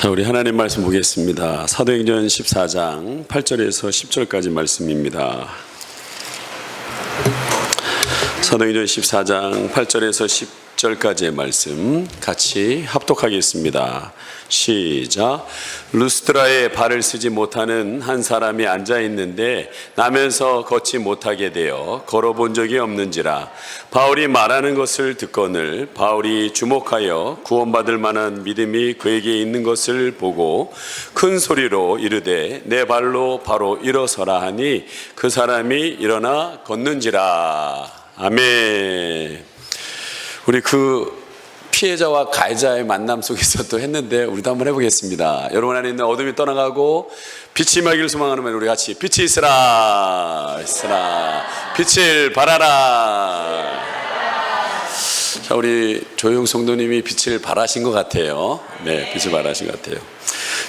자, 우리 하나님 말씀 보겠습니다. 사도행전 14장 8절에서 10절까지 말씀입니다. 사도행전 14장 8절에서 10절까지의 말씀 같이 합독하겠습니다. 시작. 루스드라에 발을 쓰지 못하는 한 사람이 앉아 있는데 나면서 걷지 못하게 되어 걸어본 적이 없는지라. 바울이 말하는 것을 듣거늘 바울이 주목하여 구원받을 만한 믿음이 그에게 있는 것을 보고 큰 소리로 이르되 내 발로 바로 일어서라 하니 그 사람이 일어나 걷는지라. 아멘. 우리 그 피해자와 가해자의 만남 속에서 또 했는데 우리도 한번 해보겠습니다. 여러분 안에 있는 어둠이 떠나가고 빛이 임하기를 소망하는 우리 같이 빛이 있으라 빛을 발하라. 자, 우리 조용 성도님이 빛을 발하신 것 같아요. 네, 빛을 발하신 것 같아요.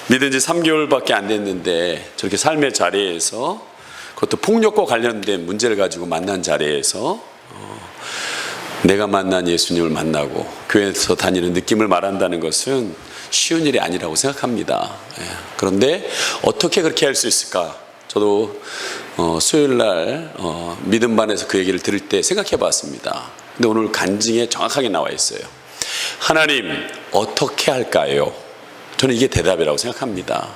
믿은 지 3개월밖에 안 됐는데 저렇게 삶의 자리에서 그것도 폭력과 관련된 문제를 가지고 만난 자리에서 내가 만난 예수님을 만나고 교회에서 다니는 느낌을 말한다는 것은 쉬운 일이 아니라고 생각합니다. 그런데 어떻게 그렇게 할 수 있을까? 저도 수요일날 믿음반에서 그 얘기를 들을 때 생각해 봤습니다. 근데 오늘 간증에 정확하게 나와 있어요. 하나님 어떻게 할까요? 저는 이게 대답이라고 생각합니다.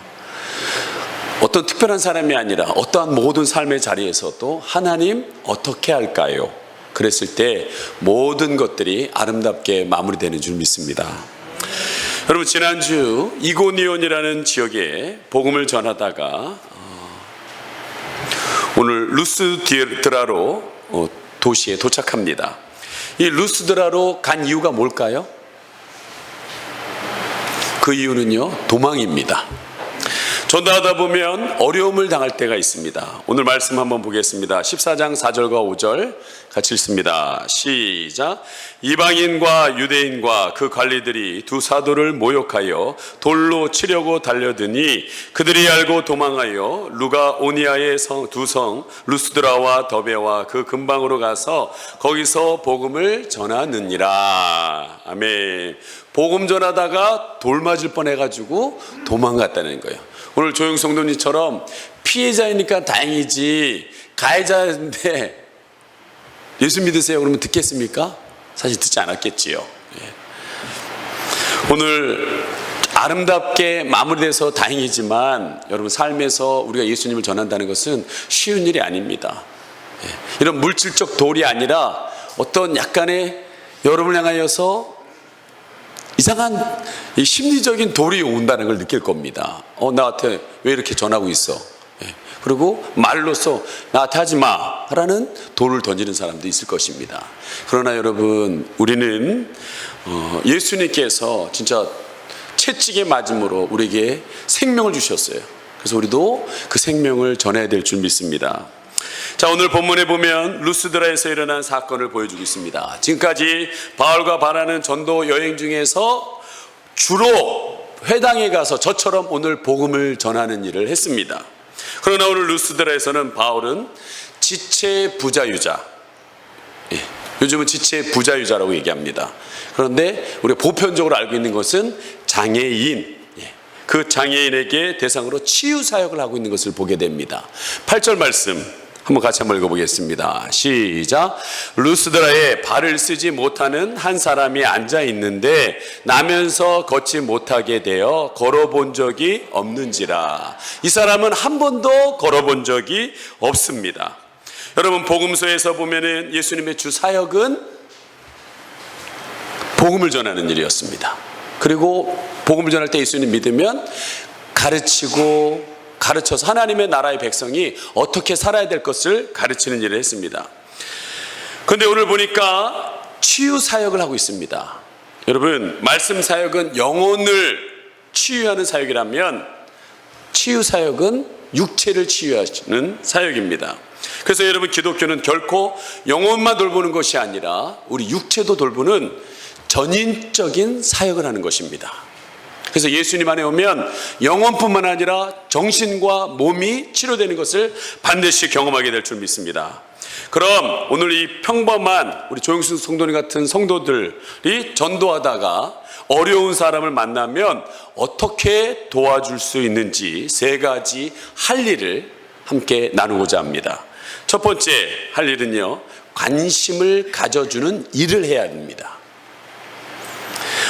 어떤 특별한 사람이 아니라 어떠한 모든 삶의 자리에서도 하나님 어떻게 할까요? 그랬을 때 모든 것들이 아름답게 마무리되는 줄 믿습니다. 여러분, 지난주 이고니온이라는 지역에 복음을 전하다가 오늘 루스드라로 도시에 도착합니다. 이 루스드라로 간 이유가 뭘까요? 그 이유는요, 도망입니다. 전도하다 보면 어려움을 당할 때가 있습니다. 오늘 말씀 한번 보겠습니다. 14장 4절과 5절 같이 읽습니다. 시작. 이방인과 유대인과 그 관리들이 두 사도를 모욕하여 돌로 치려고 달려드니 그들이 알고 도망하여 루가오니아의 두 성 루스드라와 더베와 그 근방으로 가서 거기서 복음을 전하느니라. 아멘. 복음 전하다가 돌 맞을 뻔해가지고 도망갔다는 거예요. 오늘 조용 성도님처럼 피해자이니까 다행이지 가해자인데 예수 믿으세요 그러면 듣겠습니까? 사실 듣지 않았겠지요. 오늘 아름답게 마무리돼서 다행이지만 여러분 삶에서 우리가 예수님을 전한다는 것은 쉬운 일이 아닙니다. 이런 물질적 돌이 아니라 어떤 약간의 여러분을 향하여서 이상한 이 심리적인 돌이 온다는 걸 느낄 겁니다. 나한테 왜 이렇게 전하고 있어? 그리고 말로써 나한테 하지 마라는 돌을 던지는 사람도 있을 것입니다. 그러나 여러분, 우리는 예수님께서 진짜 채찍에 맞음으로 우리에게 생명을 주셨어요. 그래서 우리도 그 생명을 전해야 될 줄 믿습니다. 자, 오늘 본문에 보면 루스드라에서 일어난 사건을 보여주고 있습니다. 지금까지 바울과 바라는 전도 여행 중에서 주로 회당에 가서 저처럼 오늘 복음을 전하는 일을 했습니다. 그러나 오늘 루스드라에서는 바울은 지체 부자유자, 요즘은 지체 부자유자라고 얘기합니다. 그런데 우리가 보편적으로 알고 있는 것은 장애인, 그 장애인에게 대상으로 치유 사역을 하고 있는 것을 보게 됩니다. 8절 말씀 한번 같이 한번 읽어보겠습니다. 시작. 루스드라에 발을 쓰지 못하는 한 사람이 앉아 있는데 나면서 걷지 못하게 되어 걸어본 적이 없는지라. 이 사람은 한 번도 걸어본 적이 없습니다. 여러분, 복음서에서 보면은 예수님의 주 사역은 복음을 전하는 일이었습니다. 그리고 복음을 전할 때 예수님 믿으면 가르쳐서 하나님의 나라의 백성이 어떻게 살아야 될 것을 가르치는 일을 했습니다. 그런데 오늘 보니까 치유 사역을 하고 있습니다. 여러분, 말씀 사역은 영혼을 치유하는 사역이라면 치유 사역은 육체를 치유하는 사역입니다. 그래서 여러분, 기독교는 결코 영혼만 돌보는 것이 아니라 우리 육체도 돌보는 전인적인 사역을 하는 것입니다. 그래서 예수님 안에 오면 영혼뿐만 아니라 정신과 몸이 치료되는 것을 반드시 경험하게 될 줄 믿습니다. 그럼 오늘 이 평범한 우리 조영수 성도님 같은 성도들이 전도하다가 어려운 사람을 만나면 어떻게 도와줄 수 있는지 세 가지 할 일을 함께 나누고자 합니다. 첫 번째 할 일은요, 관심을 가져주는 일을 해야 합니다.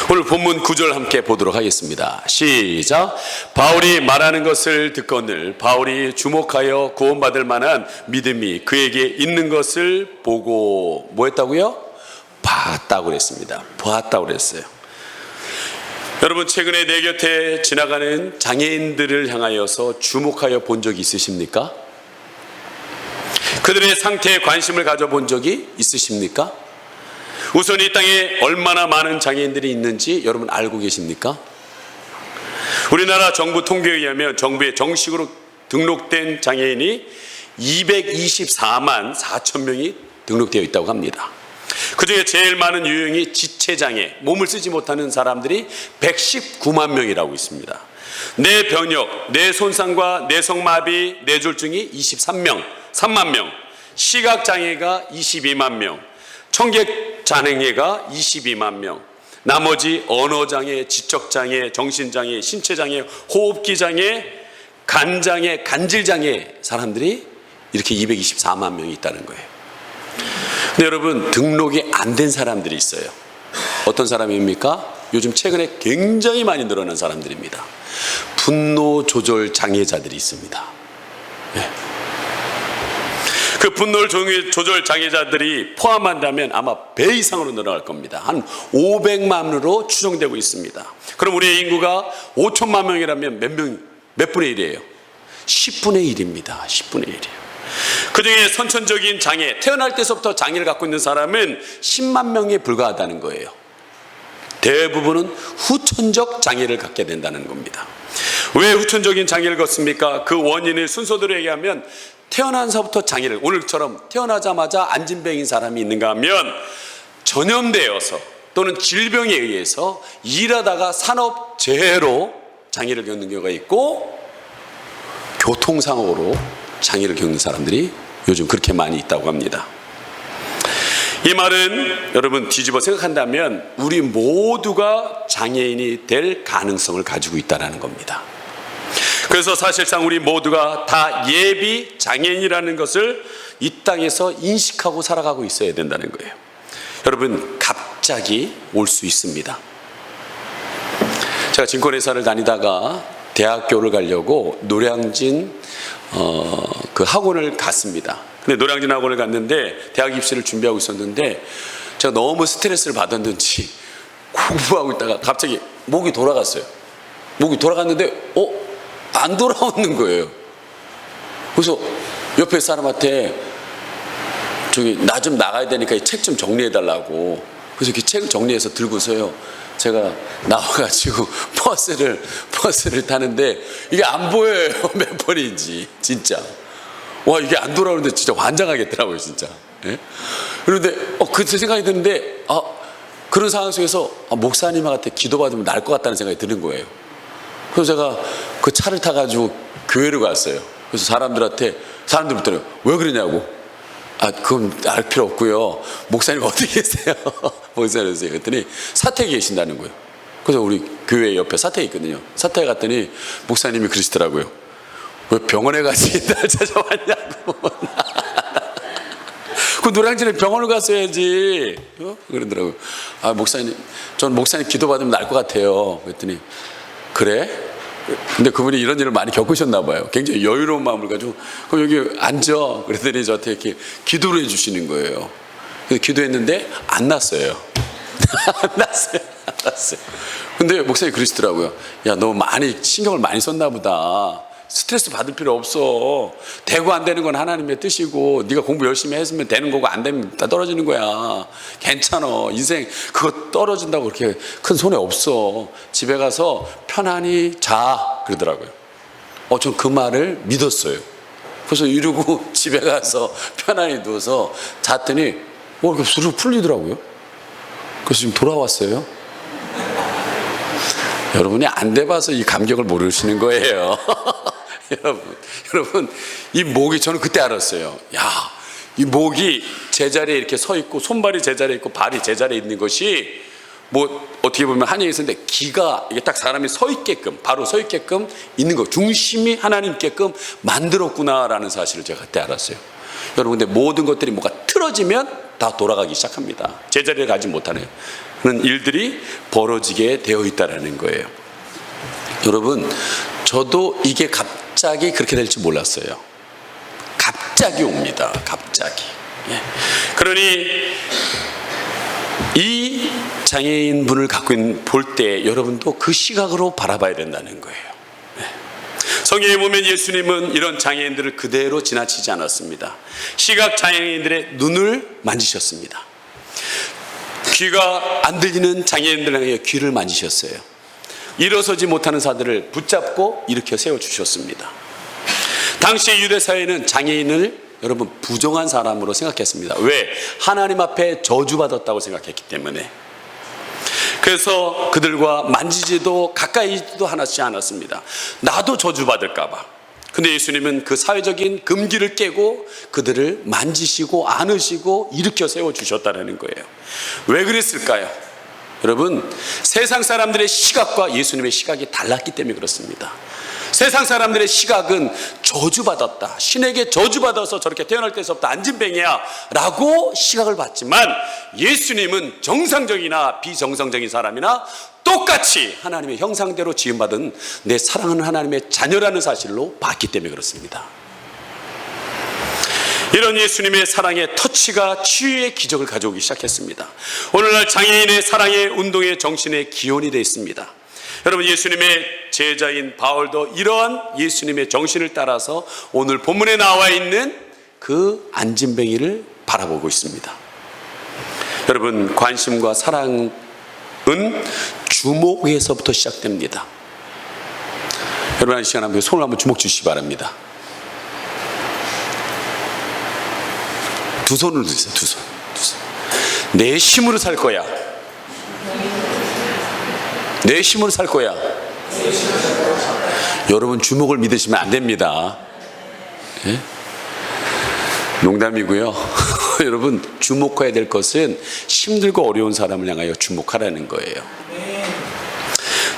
오늘 본문 9절 함께 보도록 하겠습니다. 시작. 바울이 말하는 것을 듣거늘 바울이 주목하여 구원받을 만한 믿음이 그에게 있는 것을 보고 뭐 했다고요? 봤다고 그랬습니다. 보았다고 그랬어요. 여러분, 최근에 내 곁에 지나가는 장애인들을 향하여서 주목하여 본 적이 있으십니까? 그들의 상태에 관심을 가져본 적이 있으십니까? 우선 이 땅에 얼마나 많은 장애인들이 있는지 여러분 알고 계십니까? 우리나라 정부 통계에 의하면 정부에 정식으로 등록된 장애인이 224만 4천 명이 등록되어 있다고 합니다. 그중에 제일 많은 유형이 지체장애, 몸을 쓰지 못하는 사람들이 119만 명이라고 있습니다. 뇌변역, 뇌손상과 뇌성마비, 뇌졸중이 3만 명, 시각장애가 22만 명, 청객장애가 22만 명, 나머지 언어장애, 지적장애, 정신장애, 신체장애, 호흡기장애, 간장애, 간질장애 사람들이 이렇게 224만 명이 있다는 거예요. 근데 여러분, 등록이 안 된 사람들이 있어요. 어떤 사람입니까? 요즘 최근에 굉장히 많이 늘어난 사람들입니다. 분노 조절 장애자들이 있습니다. 네. 그 분노 조절 장애자들이 포함한다면 아마 배 이상으로 늘어날 겁니다. 한 500만으로 추정되고 있습니다. 그럼 우리의 인구가 5천만 명이라면 몇 분의 1이에요? 10분의 1입니다. 10분의 1이에요. 그중에 선천적인 장애, 태어날 때서부터 장애를 갖고 있는 사람은 10만 명에 불과하다는 거예요. 대부분은 후천적 장애를 갖게 된다는 겁니다. 왜 후천적인 장애를 갖습니까? 그 원인을 순서대로 얘기하면 태어나서부터 장애를, 오늘처럼 태어나자마자 안진병인 사람이 있는가 하면 전염되어서 또는 질병에 의해서 일하다가 산업재해로 장애를 겪는 경우가 있고, 교통사고로 장애를 겪는 사람들이 요즘 그렇게 많이 있다고 합니다. 이 말은 여러분 뒤집어 생각한다면 우리 모두가 장애인이 될 가능성을 가지고 있다는 겁니다. 그래서 사실상 우리 모두가 다 예비 장애인이라는 것을 이 땅에서 인식하고 살아가고 있어야 된다는 거예요. 여러분, 갑자기 올 수 있습니다. 제가 증권회사를 다니다가 대학교를 가려고 노량진 그 학원을 갔습니다. 근데 노량진 학원을 갔는데 대학 입시를 준비하고 있었는데 제가 너무 스트레스를 받았는지 공부하고 있다가 갑자기 목이 돌아갔어요. 목이 돌아갔는데 안 돌아오는 거예요. 그래서 옆에 사람한테 저기 나 좀 나가야 되니까 이 책 좀 정리해 달라고. 그래서 이렇게 책을 정리해서 들고서요, 제가 나와가지고 버스를 타는데 이게 안 보여요. 몇 번인지. 진짜 와, 이게 안 돌아오는데 진짜 환장하겠더라고요, 진짜. 예? 그런데 그때 생각이 드는데 그런 상황 속에서 목사님한테 기도받으면 나을 것 같다는 생각이 드는 거예요. 그래서 제가 그 차를 타가지고 교회로 갔어요. 그래서 사람들부터 왜 그러냐고. 그건 알 필요 없고요. 목사님 어디 계세요? 목사님 그랬더니 사택에 계신다는 거예요. 그래서 우리 교회 옆에 사택이 있거든요. 사택에 갔더니 목사님이 그러시더라고요. 왜 병원에 가지 날 찾아왔냐고. 그 노량진에 병원을 갔어야지. 그러더라고요. 목사님, 전 목사님 기도받으면 나을 것 같아요. 그랬더니 그래? 근데 그분이 이런 일을 많이 겪으셨나 봐요. 굉장히 여유로운 마음을 가지고 그럼 여기 앉아. 그랬더니 저한테 이렇게 기도를 해주시는 거예요. 그래서 기도했는데 안 났어요. 안 났어요. 근데 목사님이 그러시더라고요. 야, 너 신경을 많이 썼나 보다. 스트레스 받을 필요 없어. 되고 안 되는 건 하나님의 뜻이고 네가 공부 열심히 했으면 되는 거고 안 되면 다 떨어지는 거야. 괜찮아. 인생 그거 떨어진다고 그렇게 큰 손해 없어. 집에 가서 편안히 자. 그러더라고요. 전 그 말을 믿었어요. 그래서 이러고 집에 가서 편안히 누워서 잤더니 이렇게 수르륵 풀리더라고요. 그래서 지금 돌아왔어요. 여러분이 안 돼봐서 이 감격을 모르시는 거예요. 여러분, 이 목이, 저는 그때 알았어요. 야, 이 목이 제자리에 이렇게 서 있고, 손발이 제자리에 있고, 발이 제자리에 있는 것이, 뭐, 어떻게 보면 한의에서 있는데, 기가, 이게 딱 사람이 서 있게끔, 바로 서 있게끔 있는 거, 중심이 하나님께끔 만들었구나라는 사실을 제가 그때 알았어요. 여러분, 근데 모든 것들이 뭐가 틀어지면 다 돌아가기 시작합니다. 제자리에 가지 못하는 일들이 벌어지게 되어 있다는 거예요. 여러분, 저도 이게 갑자기 그렇게 될지 몰랐어요. 갑자기 옵니다. 갑자기. 그러니 이 장애인 분을 갖고 있는 볼 때 여러분도 그 시각으로 바라봐야 된다는 거예요. 성경에 보면 예수님은 이런 장애인들을 그대로 지나치지 않았습니다. 시각 장애인들의 눈을 만지셨습니다. 귀가 안 들리는 장애인들에게 귀를 만지셨어요. 일어서지 못하는 사람들을 붙잡고 일으켜 세워주셨습니다. 당시 유대사회는 장애인을 여러분 부정한 사람으로 생각했습니다. 왜? 하나님 앞에 저주받았다고 생각했기 때문에. 그래서 그들과 만지지도 가까이지도 하지 않았습니다. 나도 저주받을까 봐. 근데 예수님은 그 사회적인 금기를 깨고 그들을 만지시고 안으시고 일으켜 세워주셨다는 거예요. 왜 그랬을까요? 여러분, 세상 사람들의 시각과 예수님의 시각이 달랐기 때문에 그렇습니다. 세상 사람들의 시각은 저주받았다, 신에게 저주받아서 저렇게 태어날 때서부터 안진뱅이야 라고 시각을 봤지만, 예수님은 정상적이나 비정상적인 사람이나 똑같이 하나님의 형상대로 지음받은 내 사랑하는 하나님의 자녀라는 사실로 봤기 때문에 그렇습니다. 이런 예수님의 사랑의 터치가 치유의 기적을 가져오기 시작했습니다. 오늘날 장애인의 사랑의 운동의 정신의 기원이 되어 있습니다. 여러분, 예수님의 제자인 바울도 이러한 예수님의 정신을 따라서 오늘 본문에 나와 있는 그 안진뱅이를 바라보고 있습니다. 여러분, 관심과 사랑은 주목에서부터 시작됩니다. 여러분, 한 시간 한번 손을 한번 주목 주시기 바랍니다. 두 손을 드세요. 두 손. 내 힘으로 살 거야. 내 힘으로 살 거야. 여러분, 주목을 믿으시면 안 됩니다. 예? 농담이고요. 여러분, 주목해야 될 것은 힘들고 어려운 사람을 향하여 주목하라는 거예요.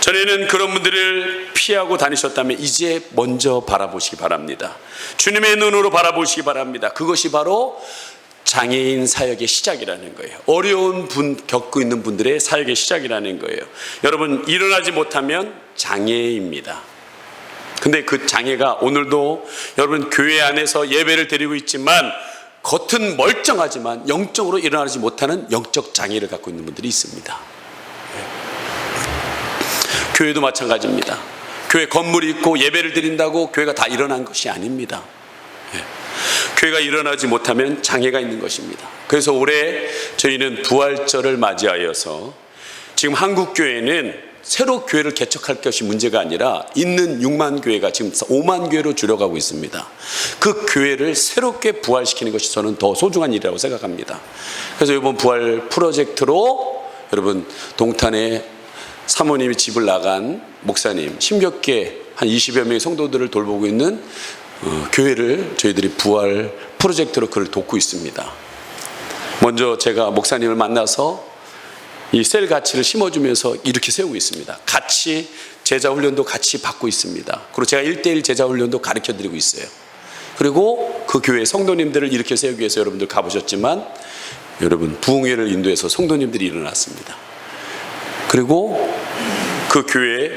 전에는 그런 분들을 피하고 다니셨다면 이제 먼저 바라보시기 바랍니다. 주님의 눈으로 바라보시기 바랍니다. 그것이 바로 장애인 사역의 시작이라는 거예요. 어려운 분 겪고 있는 분들의 사역의 시작이라는 거예요. 여러분, 일어나지 못하면 장애입니다. 근데 그 장애가 오늘도 여러분 교회 안에서 예배를 드리고 있지만 겉은 멀쩡하지만 영적으로 일어나지 못하는 영적 장애를 갖고 있는 분들이 있습니다. 교회도 마찬가지입니다. 교회 건물이 있고 예배를 드린다고 교회가 다 일어난 것이 아닙니다. 교회가 일어나지 못하면 장애가 있는 것입니다. 그래서 올해 저희는 부활절을 맞이하여서 지금 한국교회는 새로 교회를 개척할 것이 문제가 아니라 있는 6만 교회가 지금 5만 교회로 줄여가고 있습니다. 그 교회를 새롭게 부활시키는 것이 저는 더 소중한 일이라고 생각합니다. 그래서 이번 부활 프로젝트로 여러분 동탄에 사모님이 집을 나간 목사님 힘겹게 한 20여 명의 성도들을 돌보고 있는 교회를 저희들이 부활 프로젝트로 그를 돕고 있습니다. 먼저 제가 목사님을 만나서 이 셀 가치를 심어주면서 이렇게 세우고 있습니다. 같이 제자 훈련도 같이 받고 있습니다. 그리고 제가 1:1 제자 훈련도 가르쳐드리고 있어요. 그리고 그 교회 성도님들을 이렇게 세우기 위해서 여러분들 가보셨지만 여러분 부흥회를 인도해서 성도님들이 일어났습니다. 그리고 그 교회의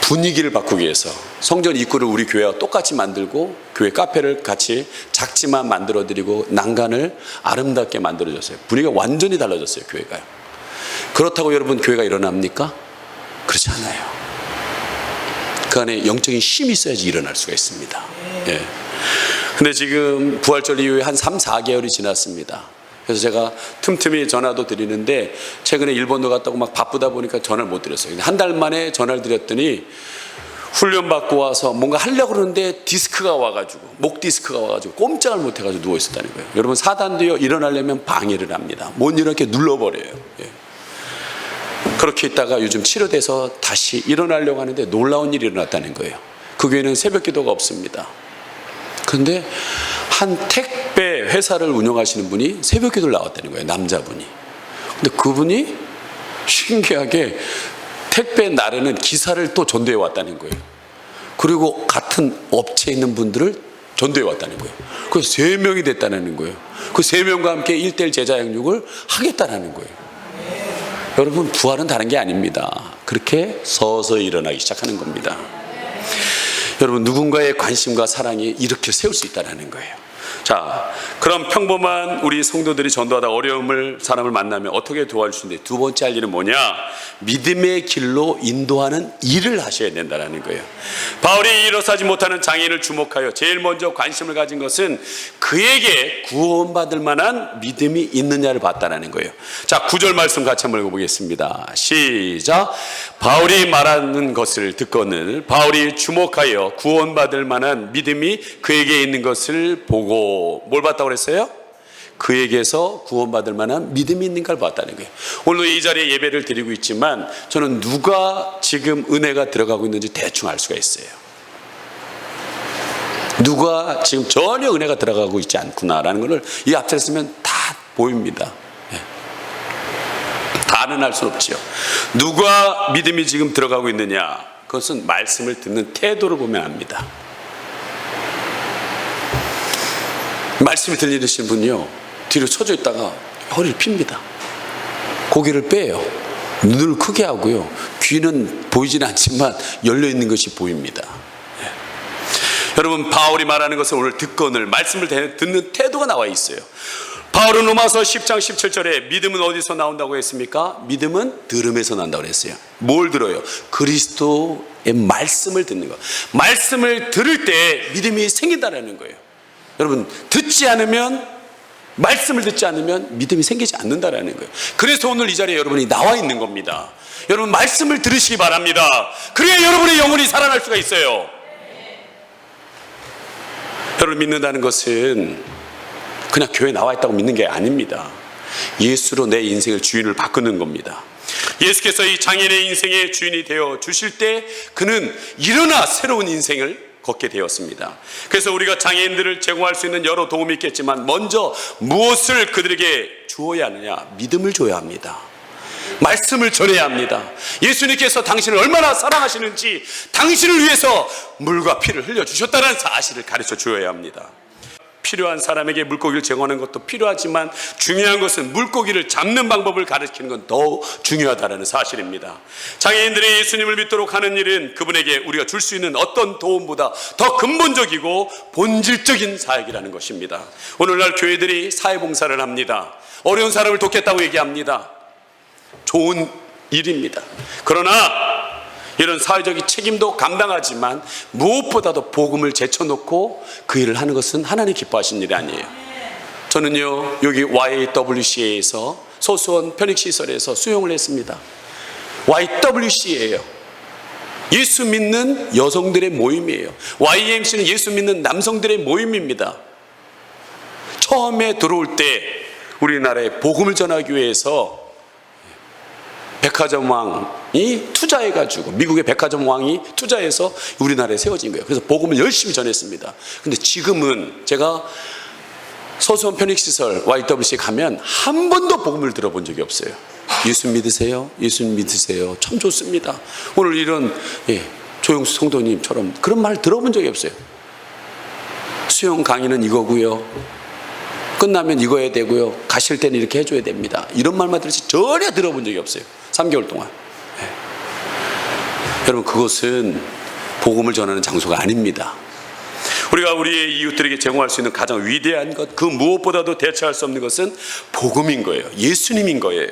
분위기를 바꾸기 위해서 성전 입구를 우리 교회와 똑같이 만들고 교회 카페를 같이 작지만 만들어드리고 난간을 아름답게 만들어줬어요. 분위기가 완전히 달라졌어요. 교회가요. 그렇다고 여러분 교회가 일어납니까? 그렇지 않아요. 그 안에 영적인 힘이 있어야지 일어날 수가 있습니다. 예. 근데 지금 부활절 이후에 한 3, 4개월이 지났습니다. 그래서 제가 틈틈이 전화도 드리는데 최근에 일본도 갔다고 막 바쁘다 보니까 전화를 못 드렸어요. 한 달 만에 전화를 드렸더니 훈련 받고 와서 뭔가 하려고 그러는데 디스크가 와가지고 목 디스크가 와가지고 꼼짝을 못 해가지고 누워 있었다는 거예요. 여러분 사단도요 일어나려면 방해를 합니다. 못 일어나게 눌러버려요. 예. 그렇게 있다가 요즘 치료돼서 다시 일어나려고 하는데 놀라운 일이 일어났다는 거예요. 그 교회는 새벽 기도가 없습니다. 그런데 한 택배 회사를 운영하시는 분이 새벽 기도를 나왔다는 거예요. 남자분이. 근데 그분이 신기하게 택배 날에는 기사를 또 전도해 왔다는 거예요. 그리고 같은 업체에 있는 분들을 전도해 왔다는 거예요. 그래서 3명이 됐다는 거예요. 그 3명과 함께 1:1 제자 양육을 하겠다는 거예요. 여러분, 부활은 다른 게 아닙니다. 그렇게 서서히 일어나기 시작하는 겁니다. 여러분, 누군가의 관심과 사랑이 이렇게 세울 수 있다는 거예요. 자, 그럼 평범한 우리 성도들이 전도하다 사람을 만나면 어떻게 도와줄 수 있는데, 두 번째 할 일은 뭐냐? 믿음의 길로 인도하는 일을 하셔야 된다는 거예요. 바울이 일어서지 못하는 장애인을 주목하여 제일 먼저 관심을 가진 것은 그에게 구원받을 만한 믿음이 있느냐를 봤다는 거예요. 자, 9절 말씀 같이 한번 읽어보겠습니다. 시작. 바울이 말하는 것을 듣거늘 바울이 주목하여 구원받을 만한 믿음이 그에게 있는 것을 보고, 뭘 봤다고 그랬어요? 그에게서 구원받을 만한 믿음이 있는가를 봤다는 거예요. 오늘 이 자리에 예배를 드리고 있지만 저는 누가 지금 은혜가 들어가고 있는지 대충 알 수가 있어요. 누가 지금 전혀 은혜가 들어가고 있지 않구나라는 것을 이 앞자리에 쓰면 다 보입니다. 다는 알 수 없지요. 누가 믿음이 지금 들어가고 있느냐? 그것은 말씀을 듣는 태도를 보면 압니다. 말씀이 들리시는 분이요, 뒤로 쳐져 있다가 허리를 핍니다. 고개를 빼요. 눈을 크게 하고요, 귀는 보이지는 않지만 열려있는 것이 보입니다. 여러분, 바울이 말하는 것은 오늘 듣거늘 말씀을 듣는 태도가 나와 있어요. 바울은 로마서 10장 17절에 믿음은 어디서 나온다고 했습니까? 믿음은 들음에서 난다고 했어요. 뭘 들어요? 그리스도의 말씀을 듣는 거. 말씀을 들을 때 믿음이 생긴다는 거예요. 여러분, 말씀을 듣지 않으면 믿음이 생기지 않는다는 거예요. 그래서 오늘 이 자리에 여러분이 나와 있는 겁니다. 여러분, 말씀을 들으시기 바랍니다. 그래야 여러분의 영혼이 살아날 수가 있어요. 여러분, 믿는다는 것은 그냥 교회에 나와 있다고 믿는 게 아닙니다. 예수로 내 인생을 주인을 바꾸는 겁니다. 예수께서 이 장인의 인생의 주인이 되어 주실 때 그는 일어나 새로운 인생을 걷게 되었습니다. 그래서 우리가 장애인들을 제공할 수 있는 여러 도움이 있겠지만 먼저 무엇을 그들에게 주어야 하느냐? 믿음을 줘야 합니다. 말씀을 전해야 합니다. 예수님께서 당신을 얼마나 사랑하시는지, 당신을 위해서 물과 피를 흘려주셨다는 사실을 가르쳐 주어야 합니다. 필요한 사람에게 물고기를 제공하는 것도 필요하지만 중요한 것은 물고기를 잡는 방법을 가르치는 건 더 중요하다는 사실입니다. 장애인들이 예수님을 믿도록 하는 일은 그분에게 우리가 줄 수 있는 어떤 도움보다 더 근본적이고 본질적인 사역이라는 것입니다. 오늘날 교회들이 사회봉사를 합니다. 어려운 사람을 돕겠다고 얘기합니다. 좋은 일입니다. 그러나 이런 사회적인 책임도 감당하지만 무엇보다도 복음을 제쳐놓고 그 일을 하는 것은 하나님 기뻐하시는 일이 아니에요. 저는요, 여기 YWCA에서 소수원 편익시설에서 수용을 했습니다. YWCA예요. 예수 믿는 여성들의 모임이에요. YMC는 예수 믿는 남성들의 모임입니다. 처음에 들어올 때 우리나라에 복음을 전하기 위해서 백화점 왕이 투자해가지고, 미국의 백화점 왕이 투자해서 우리나라에 세워진 거예요. 그래서 복음을 열심히 전했습니다. 근데 지금은 제가 소수원 편익시설 YWC에 가면 한 번도 복음을 들어본 적이 없어요. 예수 믿으세요? 예수 믿으세요? 참 좋습니다. 오늘 이런 조영수 성도님처럼 그런 말 들어본 적이 없어요. 수영 강의는 이거고요, 끝나면 이거 해야 되고요, 가실 때는 이렇게 해줘야 됩니다, 이런 말만 들으시 전혀 들어본 적이 없어요. 3개월 동안. 여러분, 그것은 복음을 전하는 장소가 아닙니다. 우리가 우리의 이웃들에게 제공할 수 있는 가장 위대한 것, 그 무엇보다도 대체할 수 없는 것은 복음인 거예요. 예수님인 거예요.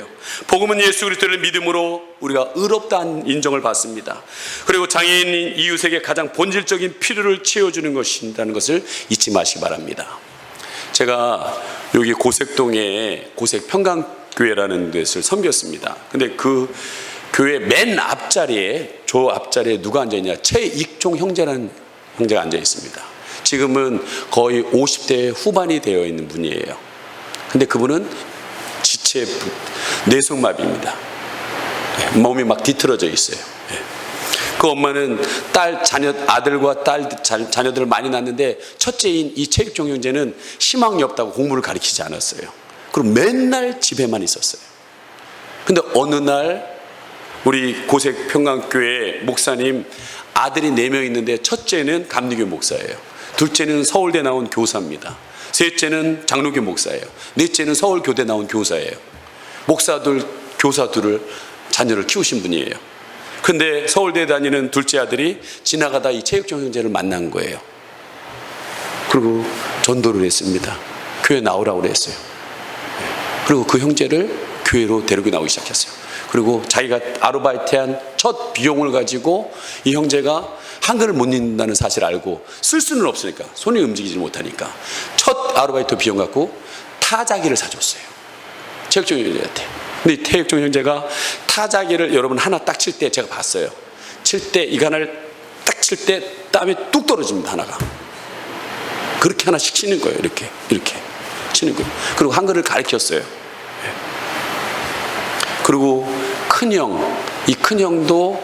복음은 예수 그리스도를 믿음으로 우리가 의롭다는 인정을 받습니다. 그리고 장애인 이웃에게 가장 본질적인 필요를 채워주는 것이라는 것을 잊지 마시기 바랍니다. 제가 여기 고색동에 고색평강교회라는 데를 섬겼습니다. 근데 그 교회 맨 앞자리에, 저 앞자리에 누가 앉아있냐? 최익종 형제라는 형제가 앉아 있습니다. 지금은 거의 50대 후반이 되어 있는 분이에요. 근데 그분은 지체 뇌성마비입니다. 몸이 막 뒤틀어져 있어요. 그 엄마는 아들과 자녀들을 많이 낳는데 첫째인 이 체육종 형제는 희망이 없다고 공부를 가르치지 않았어요. 그리고 맨날 집에만 있었어요. 근데 어느 날 우리 고색 평강교회 목사님 아들이 4명 있는데 첫째는 감리교 목사예요. 둘째는 서울대 나온 교사입니다. 셋째는 장로교 목사예요. 넷째는 서울교대 나온 교사예요. 목사들, 교사들을 자녀를 키우신 분이에요. 근데 서울대 다니는 둘째 아들이 지나가다 이 체육종 형제를 만난 거예요. 그리고 전도를 했습니다. 교회 나오라고 그랬어요. 그리고 그 형제를 교회로 데리고 나오기 시작했어요. 그리고 자기가 아르바이트한 첫 비용을 가지고 이 형제가 한글을 못 읽는다는 사실을 알고 쓸 수는 없으니까, 손이 움직이지 못하니까 첫 아르바이트 비용 갖고 타자기를 사줬어요. 체육종 형제한테. 근데 이 체육종 형제가 타자기를 여러분 하나 딱 칠 때 제가 봤어요. 칠 때 이거 하나를 딱 칠 때 땀이 뚝 떨어집니다. 하나가. 그렇게 하나씩 치는 거예요. 이렇게 치는 거예요. 그리고 한글을 가르쳤어요. 그리고 이 큰형도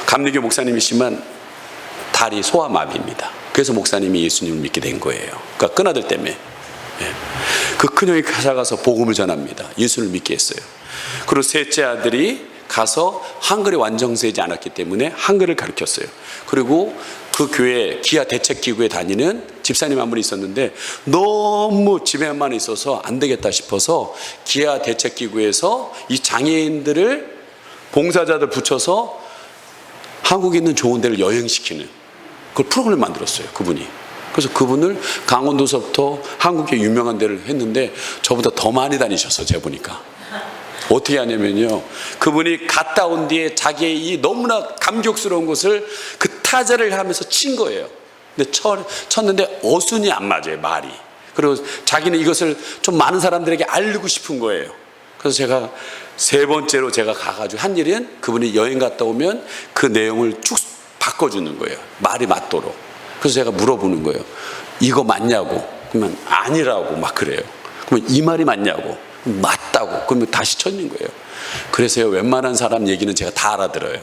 감리교 목사님이시지만 다리 소아마비입니다. 그래서 목사님이 예수님을 믿게 된 거예요. 그러니까 큰아들 때문에. 그 큰형이 가서 복음을 전합니다. 예수를 믿게 했어요. 그리고 셋째 아들이 가서 한글이 완성되지 않았기 때문에 한글을 가르쳤어요. 그리고 그 교회 기아 대책기구에 다니는 집사님 한 분이 있었는데 너무 집에만 있어서 안 되겠다 싶어서 기아 대책기구에서 이 장애인들을 봉사자들 붙여서 한국에 있는 좋은 데를 여행시키는 그걸 프로그램을 만들었어요. 그분이. 그래서 그분을 강원도서부터 한국의 유명한 데를 했는데 저보다 더 많이 다니셨어요. 제가 보니까. 어떻게 하냐면요, 그분이 갔다 온 뒤에 자기의 이 너무나 감격스러운 것을 그 타자를 하면서 친 거예요. 근데 쳤는데 어순이 안 맞아요, 말이. 그리고 자기는 이것을 좀 많은 사람들에게 알리고 싶은 거예요. 그래서 제가 세 번째로 제가 가가지고 한 일은 그분이 여행 갔다 오면 그 내용을 쭉 바꿔주는 거예요. 말이 맞도록. 그래서 제가 물어보는 거예요. 이거 맞냐고. 그러면 아니라고 막 그래요. 그러면 이 말이 맞냐고. 맞다고. 그러면 다시 쳐는 거예요. 그래서 웬만한 사람 얘기는 제가 다 알아들어요.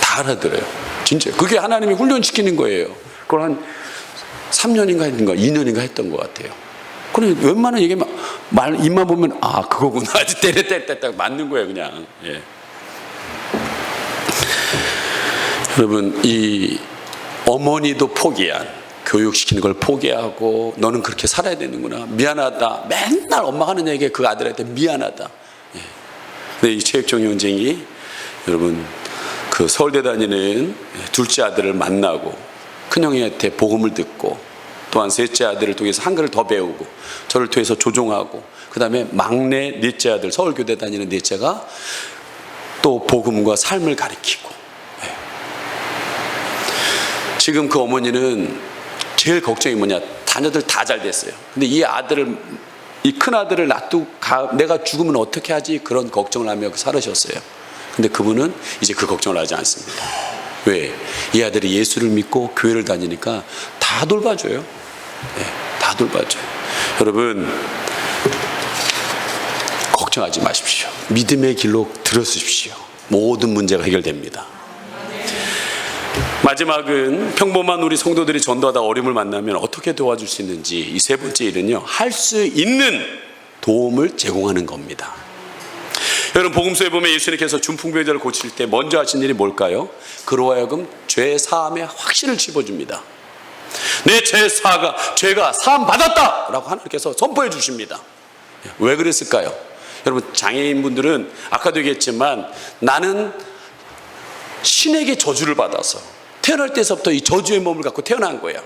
다 알아들어요. 진짜. 그게 하나님이 훈련시키는 거예요. 그걸 한 3년인가 했던가 2년인가 했던 것 같아요. 그럼 웬만한 얘기 입만 보면 그거구나. 때려 맞는 거예요, 그냥. 예. 여러분, 이 어머니도 포기한, 교육시키는 걸 포기하고 너는 그렇게 살아야 되는구나. 미안하다. 맨날 엄마가 하는 얘기에 그 아들한테 미안하다. 예. 근데 이 체육종 형제이 여러분 그 서울대 다니는 둘째 아들을 만나고 큰형한테 복음을 듣고 또한 셋째 아들을 통해서 한글을 더 배우고 저를 통해서 조종하고 그 다음에 막내 넷째 아들 서울교대 다니는 넷째가 또 복음과 삶을 가르치고. 예. 지금 그 어머니는 제일 걱정이 뭐냐, 자녀들 다 잘 됐어요. 근데 이 큰 아들을 놔두고 내가 죽으면 어떻게 하지, 그런 걱정을 하며 살으셨어요. 근데 그분은 이제 그 걱정을 하지 않습니다. 왜? 이 아들이 예수를 믿고 교회를 다니니까 다 돌봐줘요. 네, 다 돌봐줘요. 여러분, 걱정하지 마십시오. 믿음의 길로 들어서십시오. 모든 문제가 해결됩니다. 마지막은 평범한 우리 성도들이 전도하다 어려움을 만나면 어떻게 도와줄 수 있는지, 이 세 번째 일은요, 할 수 있는 도움을 제공하는 겁니다. 여러분, 복음서에 보면 예수님께서 중풍병자를 고칠 때 먼저 하신 일이 뭘까요? 그로 하여금 죄 사함의 확신을 짚어줍니다. 내 죄가 사함 받았다 라고 하나님께서 선포해 주십니다. 왜 그랬을까요? 여러분, 장애인분들은 아까도 얘기했지만 나는 신에게 저주를 받아서 태어날 때서부터 이 저주의 몸을 갖고 태어난 거야.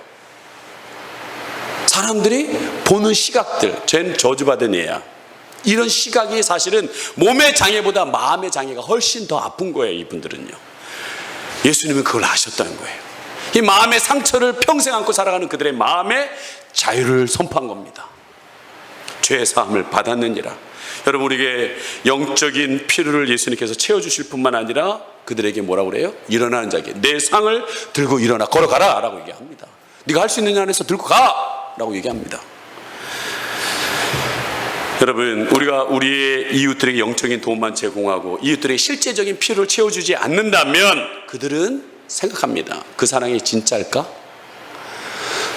사람들이 보는 시각들, 쟨 저주받은 애야, 이런 시각이 사실은 몸의 장애보다 마음의 장애가 훨씬 더 아픈 거예요. 이분들은요. 예수님은 그걸 아셨다는 거예요. 이 마음의 상처를 평생 안고 살아가는 그들의 마음의 자유를 선포한 겁니다. 죄 사함을 받았느니라. 여러분, 우리에게 영적인 필요를 예수님께서 채워주실 뿐만 아니라 그들에게 뭐라고 그래요? 일어나는 자에게 내 상을 들고 일어나 걸어가라 라고 얘기합니다. 네가 할 수 있는 일 안에서 들고 가 라고 얘기합니다. 여러분, 우리가 우리의 이웃들에게 영적인 도움만 제공하고 이웃들에게 실제적인 필요를 채워주지 않는다면 그들은 생각합니다. 그 사랑이 진짜일까?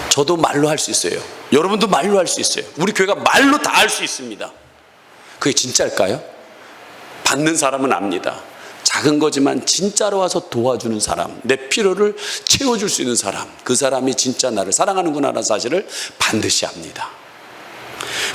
저도 말로 할 수 있어요. 여러분도 말로 할 수 있어요. 우리 교회가 말로 다 할 수 있습니다. 그게 진짜일까요? 받는 사람은 압니다. 작은 거지만 진짜로 와서 도와주는 사람, 내 필요를 채워줄 수 있는 사람, 그 사람이 진짜 나를 사랑하는구나라는 사실을 반드시 압니다.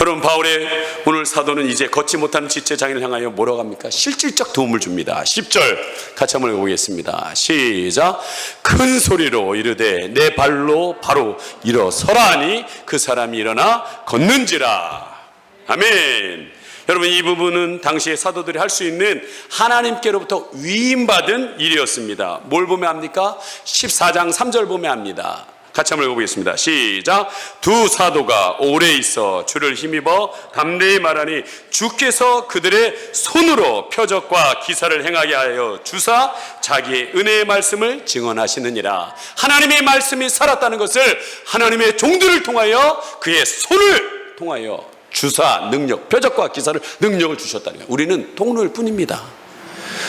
여러분, 바울의 오늘 사도는 이제 걷지 못하는 지체 장애를 향하여 뭐라고 합니까? 실질적 도움을 줍니다. 10절 같이 한번 읽어보겠습니다. 시작. 큰 소리로 이르되 내 발로 바로 일어서라 하니 그 사람이 일어나 걷는지라. 아멘. 여러분, 이 부분은 당시에 사도들이 할 수 있는 하나님께로부터 위임받은 일이었습니다. 뭘 보면 합니까? 14장 3절 보면 합니다. 같이 한번 읽어보겠습니다. 시작. 두 사도가 오래 있어 주를 힘입어 담대히 말하니 주께서 그들의 손으로 표적과 기사를 행하게 하여 주사 자기의 은혜의 말씀을 증언하시느니라. 하나님의 말씀이 살았다는 것을 하나님의 종들을 통하여 그의 손을 통하여 주사, 능력, 표적과 기사를 능력을 주셨다는 거예요. 우리는 통로일 뿐입니다.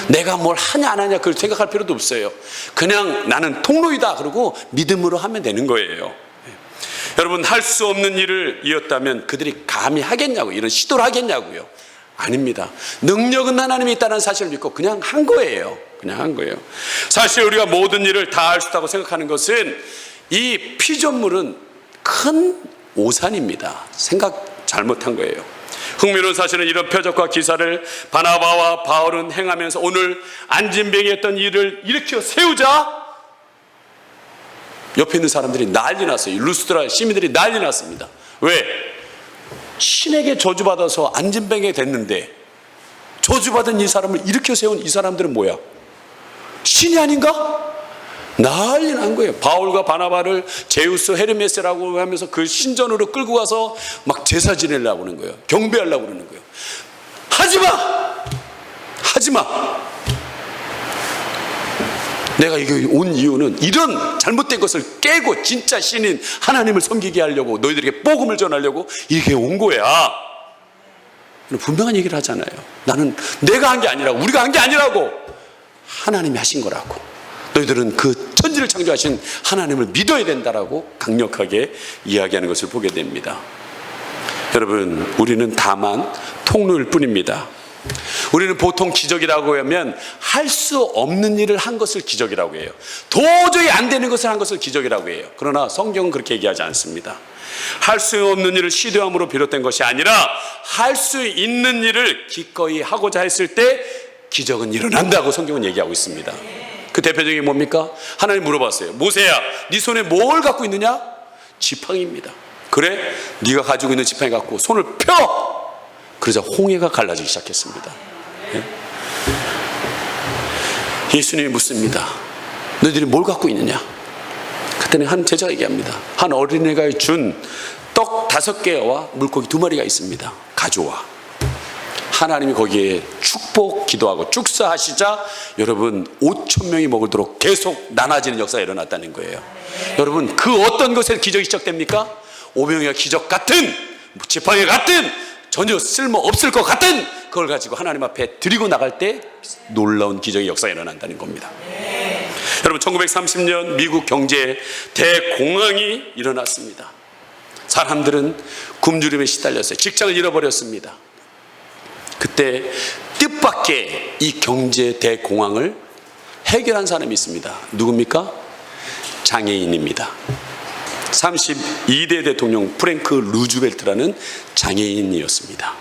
내가 뭘 하냐 안 하냐 그걸 생각할 필요도 없어요. 그냥 나는 통로이다 그러고 믿음으로 하면 되는 거예요. 여러분, 할 수 없는 일을 이었다면 그들이 감히 하겠냐고, 이런 시도를 하겠냐고요. 아닙니다. 능력은 하나님이 있다는 사실을 믿고 그냥 한 거예요. 그냥 한 거예요. 사실 우리가 모든 일을 다 할 수 있다고 생각하는 것은 이 피조물은 큰 오산입니다. 생각 잘못한 거예요. 흥미로운 사실은 이런 표적과 기사를 바나바와 바울은 행하면서 오늘 안진뱅이 했던 일을 일으켜 세우자 옆에 있는 사람들이 난리 났어요. 루스드라 시민들이 난리 났습니다. 왜? 신에게 저주받아서 안진뱅이 됐는데 저주받은 이 사람을 일으켜 세운 이 사람들은 뭐야? 신이 아닌가? 난리 난 거예요. 바울과 바나바를 제우스 헤르메스라고 하면서 그 신전으로 끌고 가서 막 제사 지내려고 하는 거예요. 경배하려고 그러는 거예요. 하지마! 하지마! 내가 여기 온 이유는 이런 잘못된 것을 깨고 진짜 신인 하나님을 섬기게 하려고, 너희들에게 복음을 전하려고 이렇게 온 거야. 분명한 얘기를 하잖아요. 나는 내가 한 게 아니라고, 우리가 한 게 아니라고, 하나님이 하신 거라고. 너희들은 그 천지를 창조하신 하나님을 믿어야 된다라고 강력하게 이야기하는 것을 보게 됩니다. 여러분, 우리는 다만 통로일 뿐입니다. 우리는 보통 기적이라고 하면 할 수 없는 일을 한 것을 기적이라고 해요. 도저히 안 되는 것을 한 것을 기적이라고 해요. 그러나 성경은 그렇게 얘기하지 않습니다. 할 수 없는 일을 시도함으로 비롯된 것이 아니라 할 수 있는 일을 기꺼이 하고자 했을 때 기적은 일어난다고 성경은 얘기하고 있습니다. 그 대표적인 게 뭡니까? 하나님 물어봤어요. 모세야, 네 손에 뭘 갖고 있느냐? 지팡이입니다. 그래? 네가 가지고 있는 지팡이 갖고 손을 펴! 그러자 홍해가 갈라지기 시작했습니다. 예? 예수님이 묻습니다. 너희들이 뭘 갖고 있느냐? 그때는 한 제자가 얘기합니다. 한 어린애가 준 떡 5개와 물고기 2마리가 있습니다. 가져와. 하나님이 거기에 축복 기도하고 축사하시자 여러분 5,000명이 먹도록 계속 나눠지는 역사가 일어났다는 거예요. 여러분, 그 어떤 것에 기적이 시작됩니까? 오병이와 기적 같은, 지팡이 같은, 전혀 쓸모 없을 것 같은 그걸 가지고 하나님 앞에 드리고 나갈 때 놀라운 기적의 역사가 일어난다는 겁니다. 여러분, 1930년 미국 경제 대공황이 일어났습니다. 사람들은 굶주림에 시달렸어요. 직장을 잃어버렸습니다. 그때 뜻밖의 이 경제 대공황을 해결한 사람이 있습니다. 누굽니까? 장애인입니다. 32대 대통령 프랭크 루즈벨트라는 장애인이었습니다.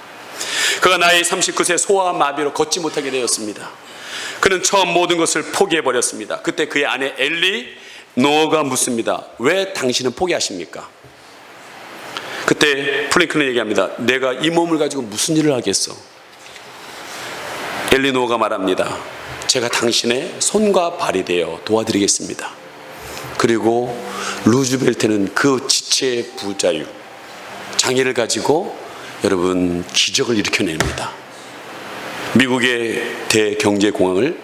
그가 나이 39세 소아 마비로 걷지 못하게 되었습니다. 그는 처음 모든 것을 포기해버렸습니다. 그때 그의 아내 엘리 노어가 묻습니다. 왜 당신은 포기하십니까? 그때 프랭클은 얘기합니다. 내가 이 몸을 가지고 무슨 일을 하겠어? 엘리노가 말합니다. 제가 당신의 손과 발이 되어 도와드리겠습니다. 그리고 루즈벨트는 그 지체의 부자유, 장애를 가지고 여러분 기적을 일으켜냅니다. 미국의 대경제공황을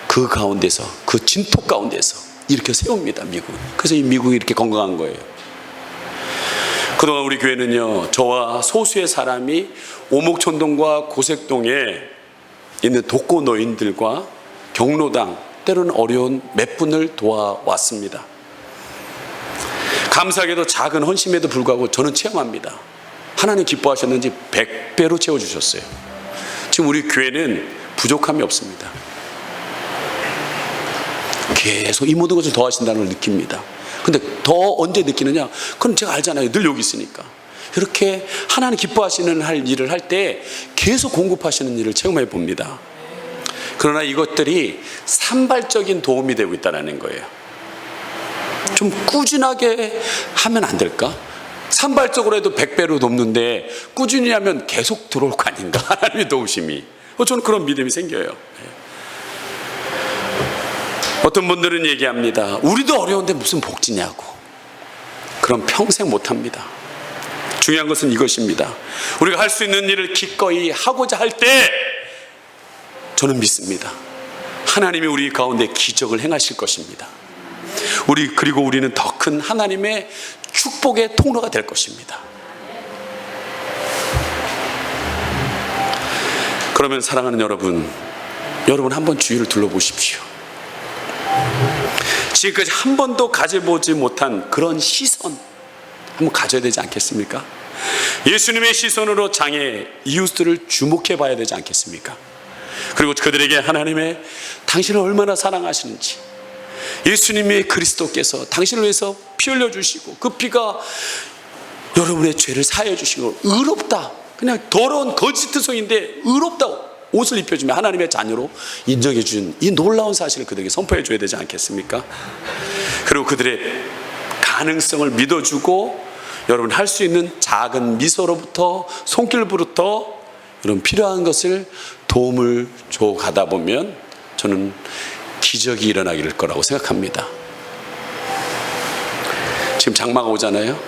그 가운데서, 그 진토 가운데서 일으켜 세웁니다. 미국. 그래서 이 미국이 이렇게 건강한 거예요. 그동안 우리 교회는요, 저와 소수의 사람이 오목천동과 고색동에 있는 독거 노인들과 경로당, 때로는 어려운 몇 분을 도와왔습니다. 감사하게도 작은 헌신에도 불구하고 저는 체험합니다. 하나님 기뻐하셨는지 100배로 채워주셨어요. 지금 우리 교회는 부족함이 없습니다. 계속 이 모든 것을 더하신다는 걸 느낍니다. 근데 더 언제 느끼느냐? 그건 제가 알잖아요. 늘 여기 있으니까. 이렇게 하나님 기뻐하시는 일을 할 때 계속 공급하시는 일을 체험해 봅니다. 그러나 이것들이 산발적인 도움이 되고 있다는 거예요. 좀 꾸준하게 하면 안 될까? 산발적으로 해도 100배로 돕는데 꾸준히 하면 계속 들어올 거 아닌가? 하나님의 도우심이. 저는 그런 믿음이 생겨요. 어떤 분들은 얘기합니다. 우리도 어려운데 무슨 복지냐고. 그럼 평생 못합니다. 중요한 것은 이것입니다. 우리가 할 수 있는 일을 기꺼이 하고자 할 때 저는 믿습니다. 하나님이 우리 가운데 기적을 행하실 것입니다. 그리고 우리는 더 큰 하나님의 축복의 통로가 될 것입니다. 그러면 사랑하는 여러분 한번 주위를 둘러보십시오. 지금까지 한 번도 가져보지 못한 그런 시선 한번 가져야 되지 않겠습니까? 예수님의 시선으로 장애 이웃들을 주목해 봐야 되지 않겠습니까? 그리고 그들에게 하나님의 당신을 얼마나 사랑하시는지, 예수님의 그리스도께서 당신을 위해서 피 흘려주시고 그 피가 여러분의 죄를 사해 주시고 의롭다, 그냥 더러운 거짓투성인데 의롭다 옷을 입혀주며 하나님의 자녀로 인정해 준 이 놀라운 사실을 그들에게 선포해 줘야 되지 않겠습니까? 그리고 그들의 가능성을 믿어주고 여러분 할 수 있는 작은 미소로부터 손길부터 여러분 필요한 것을 도움을 줘 가다 보면 저는 기적이 일어나길 거라고 생각합니다. 지금 장마가 오잖아요.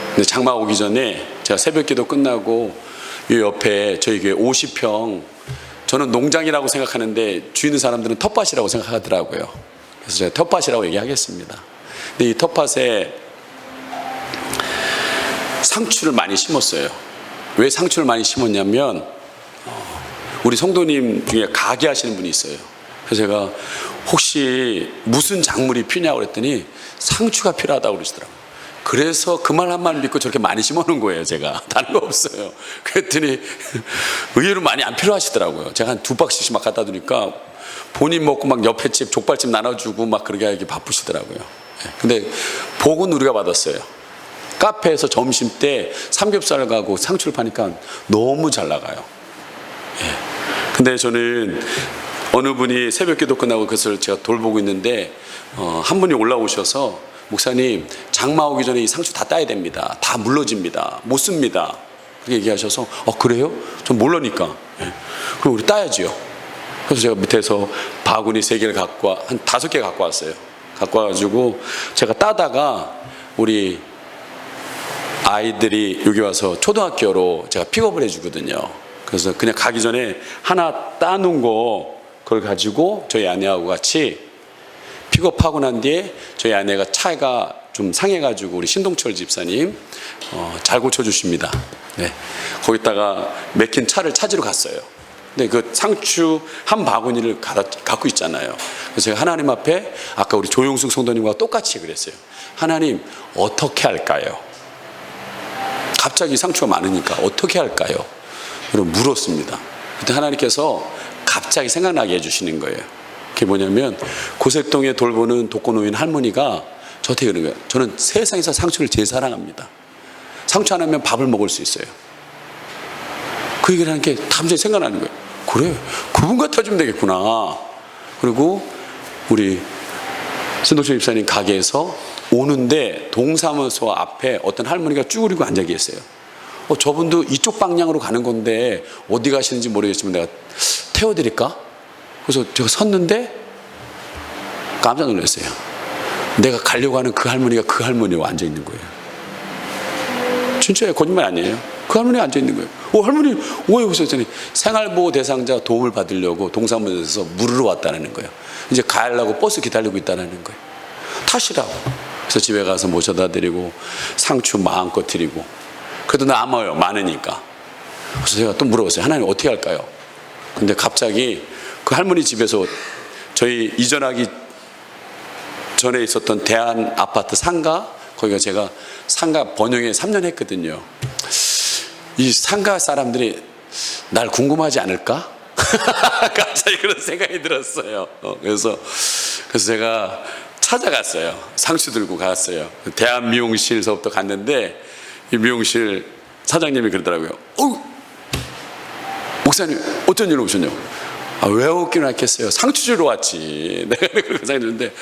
근데 장마가 오기 전에 제가 새벽기도 끝나고 이 옆에 저희 교회 50평, 저는 농장이라고 생각하는데 주위 있는 사람들은 텃밭이라고 생각하더라고요. 그래서 제가 텃밭이라고 얘기하겠습니다. 근데 이 텃밭에 상추를 많이 심었어요. 왜 상추를 많이 심었냐면 우리 성도님 중에 가게 하시는 분이 있어요. 그래서 제가 혹시 무슨 작물이 필요냐고 그랬더니 상추가 필요하다고 그러시더라고요. 그래서 그 말 한마디 믿고 저렇게 많이 심어놓은 거예요. 제가 다른 거 없어요. 그랬더니 의외로 많이 안 필요하시더라고요. 제가 한 2박스씩 막 갖다 두니까 본인 먹고 막 옆에 집 족발집 나눠주고 막 그렇게 하기 바쁘시더라고요. 근데 복은 우리가 받았어요. 카페에서 점심 때 삼겹살 가고 상추를 파니까 너무 잘 나가요. 근데 저는 어느 분이 새벽기도 끝나고 그것을 제가 돌보고 있는데 한 분이 올라오셔서 목사님 장마 오기 전에 이 상추 다 따야 됩니다. 다 물러집니다. 못 씁니다. 그렇게 얘기하셔서 그래요? 전 모르니까. 그럼 우리 따야지요. 그래서 제가 밑에서 바구니 3개를 갖고 한 5개 갖고 왔어요. 갖고 와가지고 제가 따다가 우리 아이들이 여기 와서 초등학교로 제가 픽업을 해주거든요. 그래서 그냥 가기 전에 하나 따놓은 거 그걸 가지고 저희 아내하고 같이 픽업하고 난 뒤에 저희 아내가 차가 좀 상해가지고 우리 신동철 집사님 잘 고쳐주십니다. 네. 거기다가 막힌 차를 찾으러 갔어요. 근데 그 상추 한 바구니를 갖고 있잖아요. 그래서 제가 하나님 앞에 아까 우리 조용숙 성도님과 똑같이 그랬어요. 하나님 어떻게 할까요? 갑자기 상추가 많으니까 어떻게 할까요? 그럼 물었습니다. 그때 하나님께서 갑자기 생각나게 해주시는 거예요. 그게 뭐냐면 고색동에 돌보는 독거노인 할머니가 저한테 그러는 거예요. 저는 세상에서 상추를 제일 사랑합니다. 상추 하나면 밥을 먹을 수 있어요. 그 얘기를 하는 게 갑자기 생각나는 거예요. 그래, 그분 같아주면 되겠구나. 그리고 우리 신동철 집사님 가게에서 오는데 동사무소 앞에 어떤 할머니가 쭈그리고 앉아 계세요. 저분도 이쪽 방향으로 가는 건데 어디 가시는지 모르겠지만 내가 태워드릴까? 그래서 제가 섰는데 깜짝 놀랐어요. 내가 가려고 하는 그 할머니가 그 할머니로 앉아 있는 거예요. 진짜예요. 거짓말 아니에요. 그 할머니가 앉아 있는 거예요. 할머니 왜 여기서 했더니 생활보호 대상자 도움을 받으려고 동사무소에서 물으러 왔다는 거예요. 이제 가려고 버스 기다리고 있다는 거예요. 타시라고. 그래서 집에 가서 모셔다 드리고 상추 마음껏 드리고 그래도 남아요. 많으니까. 그래서 제가 또 물어봤어요. 하나님 어떻게 할까요? 근데 갑자기 그 할머니 집에서 저희 이전하기 전에 있었던 대한 아파트 상가, 거기가 제가 상가 번영에 3년 했거든요. 이 상가 사람들이 날 궁금하지 않을까? 갑자기 그런 생각이 들었어요. 그래서 제가 찾아갔어요. 상추 들고 갔어요. 대한 미용실서부터 갔는데 이 미용실 사장님이 그러더라고요. 목사님 어쩐 일로 오셨냐고. 왜 웃기는 않겠어요? 상추 주러 왔지. 내가 그렇게 생각했는데,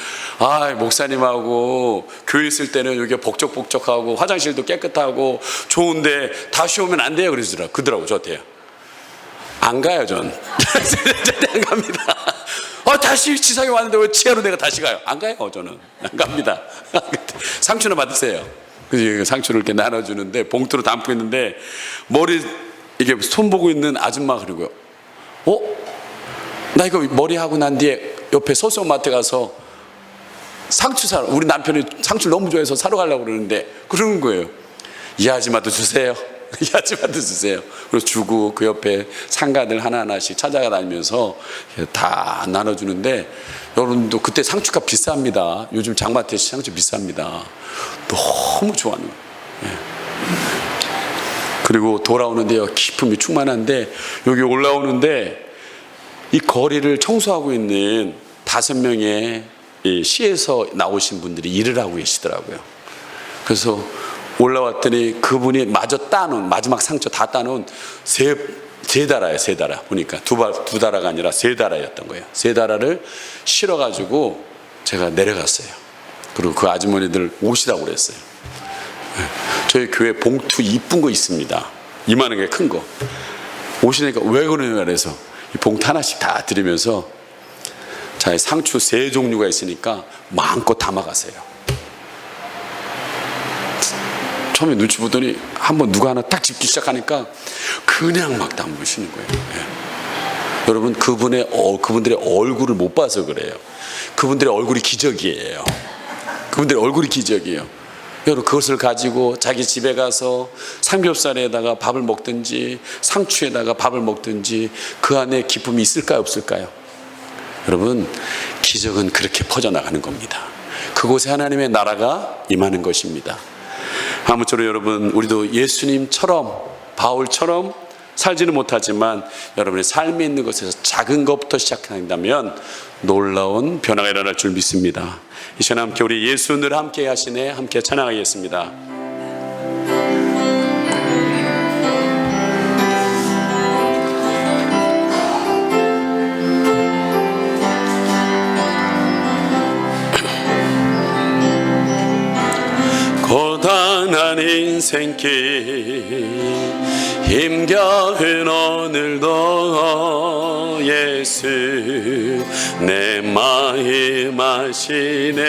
목사님하고 교회 있을 때는 여기가 복적복적하고 화장실도 깨끗하고 좋은데 다시 오면 안 돼요. 그러더라고 저한테요. 안 가요, 전. 안 갑니다. 다시 지상에 왔는데 왜 지하로 내가 다시 가요? 안 가요, 저는. 안 갑니다. 상추는 받으세요. 그래서 상추를 이렇게 나눠주는데 봉투로 담고 있는데 머리 이게 손 보고 있는 아줌마가 그러고요. 나 이거 머리 하고 난 뒤에 옆에 소스마트 가서 상추 사러, 우리 남편이 상추를 너무 좋아해서 사러 가려고 그러는데 그러는 거예요. 이 아줌마도 주세요. 이 아줌마도 주세요. 그래서 주고 그 옆에 상가들 하나하나씩 찾아가 다니면서 다 나눠주는데, 여러분도 그때 상추가 비쌉니다. 요즘 장마태 상추 비쌉니다. 너무 좋아하는 거예요. 그리고 돌아오는데요, 기쁨이 충만한데, 여기 올라오는데 이 거리를 청소하고 있는 5명의 시에서 나오신 분들이 일을 하고 계시더라고요. 그래서 올라왔더니 그분이 마저 따놓은, 마지막 상처 다 따놓은 세 달아요. 보니까 두 달아가 아니라 3달아였던 거예요. 3달아를 실어가지고 제가 내려갔어요. 그리고 그 아주머니들 오시라고 그랬어요. 저희 교회 봉투 이쁜 거 있습니다. 이만한 게 큰 거. 오시니까 왜 그러냐 그래서 이 봉투 하나씩 다 드리면서, 자, 상추 3종류가 있으니까 마음껏 담아가세요. 처음에 눈치 보더니 한번 누가 하나 딱 짚기 시작하니까 그냥 막 담으시는 거예요. 여러분, 그분들의 얼굴을 못 봐서 그래요. 그분들의 얼굴이 기적이에요. 그분들의 얼굴이 기적이에요. 여러분, 그것을 가지고 자기 집에 가서 삼겹살에다가 밥을 먹든지 상추에다가 밥을 먹든지 그 안에 기쁨이 있을까요, 없을까요? 여러분, 기적은 그렇게 퍼져나가는 겁니다. 그곳에 하나님의 나라가 임하는 것입니다. 아무쪼록 여러분, 우리도 예수님처럼, 바울처럼 살지는 못하지만 여러분의 삶에 있는 것에서 작은 것부터 시작한다면 놀라운 변화가 일어날 줄 믿습니다. 이 시간 함께 우리 예수 늘 함께 하시네 함께 찬양하겠습니다. 고단한 인생길 힘겨운 오늘도 예수 내 마음 아시네.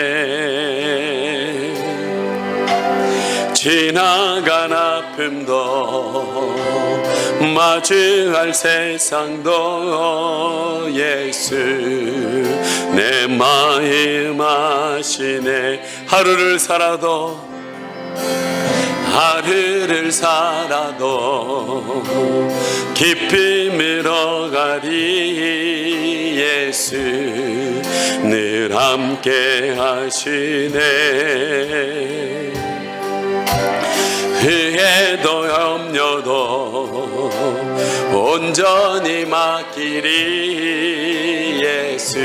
지나간 아픔도 마주할 세상도 예수 내 마음 아시네. 하루를 살아도 깊이 밀어가리. 예수 늘 함께 하시네. 후회도 염려도 온전히 맡기리. 예수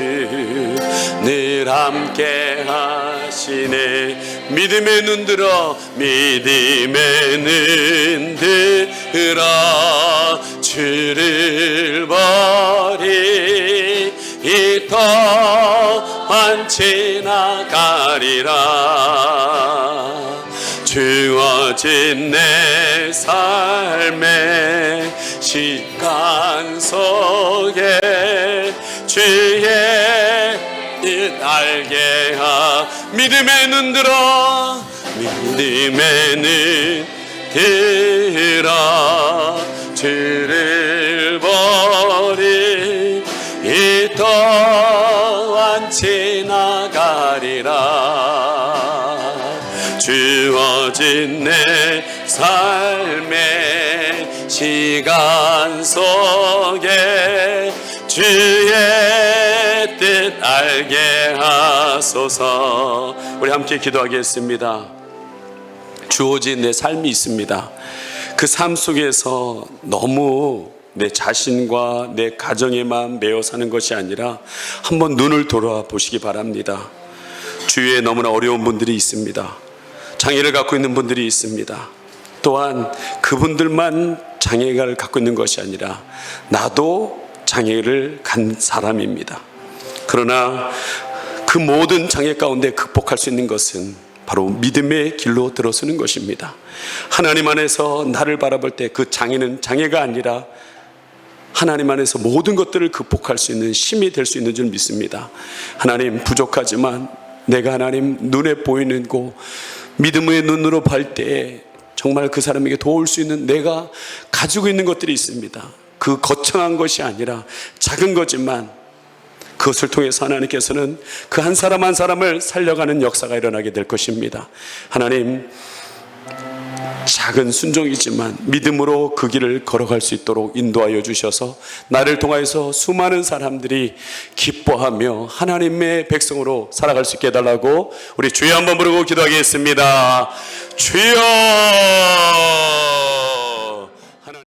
늘 함께 하시네. 믿음의 눈 들어 주를 버리 이 또한 지나가리라. 주어진 내 삶의 시간 속에 주의 뜻 알게 하. 믿음의 눈 들어 주를 버리 이 또한 지나가리라. 주어진 내 삶의 시간 속에 주의 뜻 알게 하소서. 우리 함께 기도하겠습니다. 주어진 내 삶이 있습니다. 그 삶 속에서 너무 내 자신과 내 가정에만 매여 사는 것이 아니라 한번 눈을 돌아보시기 바랍니다. 주위에 너무나 어려운 분들이 있습니다. 장애를 갖고 있는 분들이 있습니다. 또한 그분들만 장애를 갖고 있는 것이 아니라 나도 장애를 간 사람입니다. 그러나 그 모든 장애 가운데 극복할 수 있는 것은 바로 믿음의 길로 들어서는 것입니다. 하나님 안에서 나를 바라볼 때 그 장애는 장애가 아니라 하나님 안에서 모든 것들을 극복할 수 있는 힘이 될 수 있는 줄 믿습니다. 하나님, 부족하지만 내가 하나님 눈에 보이는 곳 믿음의 눈으로 볼 때 정말 그 사람에게 도울 수 있는 내가 가지고 있는 것들이 있습니다. 그 거창한 것이 아니라 작은 거지만 그것을 통해서 하나님께서는 그 한 사람 한 사람을 살려가는 역사가 일어나게 될 것입니다. 하나님, 작은 순종이지만 믿음으로 그 길을 걸어갈 수 있도록 인도하여 주셔서 나를 통하여서 수많은 사람들이 기뻐하며 하나님의 백성으로 살아갈 수 있게 해달라고 우리 주여 한번 부르고 기도하겠습니다. 주여!